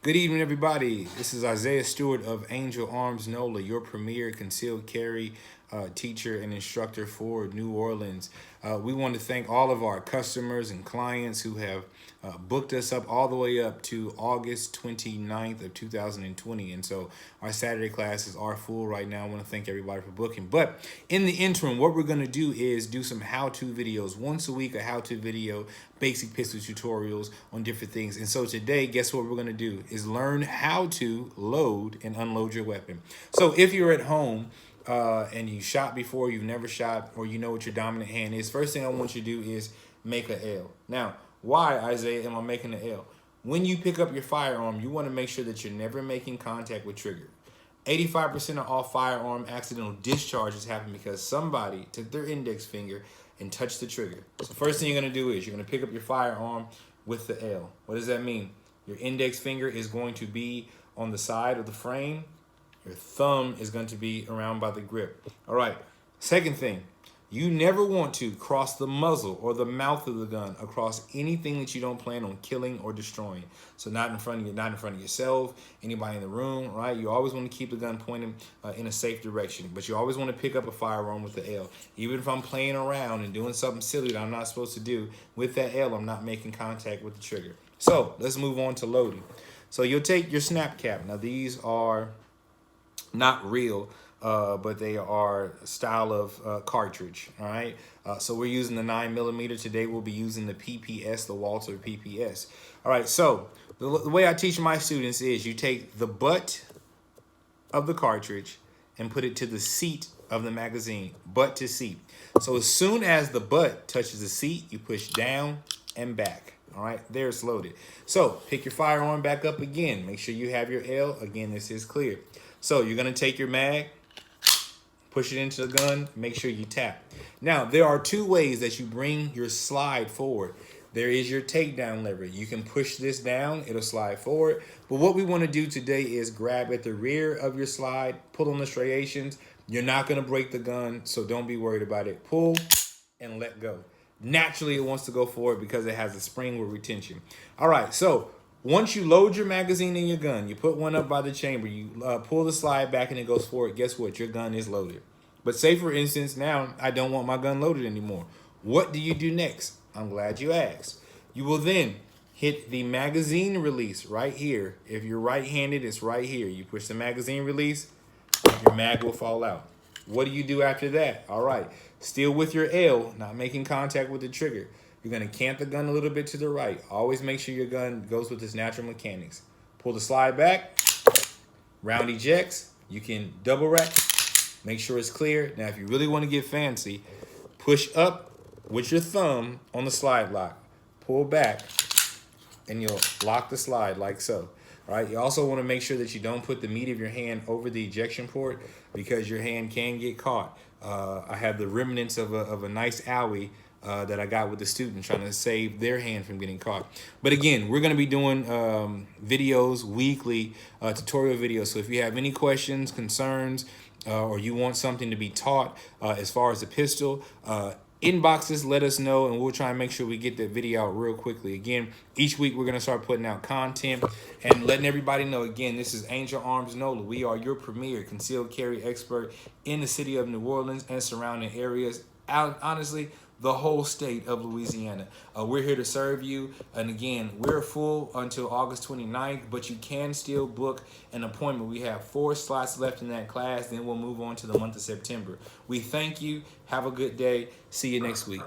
Good evening, everybody. This is Isaiah Stewart of Angel Arms NOLA, your premier concealed carry teacher and instructor for New Orleans. We want to thank all of our customers and clients who have booked us up all the way up to August 29th of 2020. And so our Saturday classes are full right now. I want to thank everybody for booking. But in the interim, what we're going to do is do some how-to videos. Once a week, a how-to video, basic pistol tutorials on different things. And so today, guess what we're going to do is learn how to load and unload your weapon. So if you're at home and you shot before, you've never shot, or you know what your dominant hand is, first thing I want you to do is make an L. Now, why, Isaiah, am I making an L? When you pick up your firearm, you want to make sure that you're never making contact with trigger. 85% of all firearm accidental discharges happen because somebody took their index finger and touched the trigger. So first thing you're going to do is you're going to pick up your firearm with the L. What does that mean? Your index finger is going to be on the side of the frame. Your thumb is going to be around by the grip. All right. Second thing, you never want to cross the muzzle or the mouth of the gun across anything that you don't plan on killing or destroying. So not in front of yourself, anybody in the room, right? You always want to keep the gun pointed in a safe direction, but you always want to pick up a firearm with the L. Even if I'm playing around and doing something silly that I'm not supposed to do, with that L, I'm not making contact with the trigger. So let's move on to loading. So you'll take your snap cap. Now these are not real, but they are a style of cartridge, all right? So we're using the 9mm. Today we'll be using the PPS, the Walter PPS. All right, so the way I teach my students is you take the butt of the cartridge and put it to the seat of the magazine, butt to seat. So as soon as the butt touches the seat, you push down and back. All right, there it's loaded. So pick your firearm back up again. Make sure you have your L. Again, this is clear. So you're going to take your mag, push it into the gun, make sure you tap. Now, there are two ways that you bring your slide forward. There is your takedown lever. You can push this down, it'll slide forward. But what we want to do today is grab at the rear of your slide, pull on the striations. You're not going to break the gun, so don't be worried about it. Pull and let go. Naturally, it wants to go forward because it has a spring with retention. All right, so once you load your magazine in your gun, you put one up by the chamber, you pull the slide back and it goes forward. Guess what? Your gun is loaded. But say, for instance, now I don't want my gun loaded anymore. What do you do next? I'm glad you asked. You will then hit the magazine release right here. If you're right-handed, it's right here. You push the magazine release, your mag will fall out. What do you do after that? All right, still with your L, not making contact with the trigger. You're going to cant the gun a little bit to the right. Always make sure your gun goes with its natural mechanics. Pull the slide back, round ejects. You can double rack, make sure it's clear. Now, if you really want to get fancy, push up with your thumb on the slide lock. Pull back, and you'll lock the slide like so. All right, you also want to make sure that you don't put the meat of your hand over the ejection port because your hand can get caught. I have the remnants of a nice owie that I got with the student trying to save their hand from getting caught. But again, we're going to be doing videos weekly, tutorial videos. So if you have any questions, concerns, or you want something to be taught as far as the pistol, inbox us, let us know, and we'll try and make sure we get that video out real quickly. Again, each week we're going to start putting out content and letting everybody know, again, this is Angel Arms NOLA. We are your premier concealed carry expert in the city of New Orleans and surrounding areas. Honestly, the whole state of Louisiana. We're here to serve you. And again, we're full until August 29th, but you can still book an appointment. We have 4 slots left in that class. Then we'll move on to the month of September. We thank you. Have a good day. See you next week.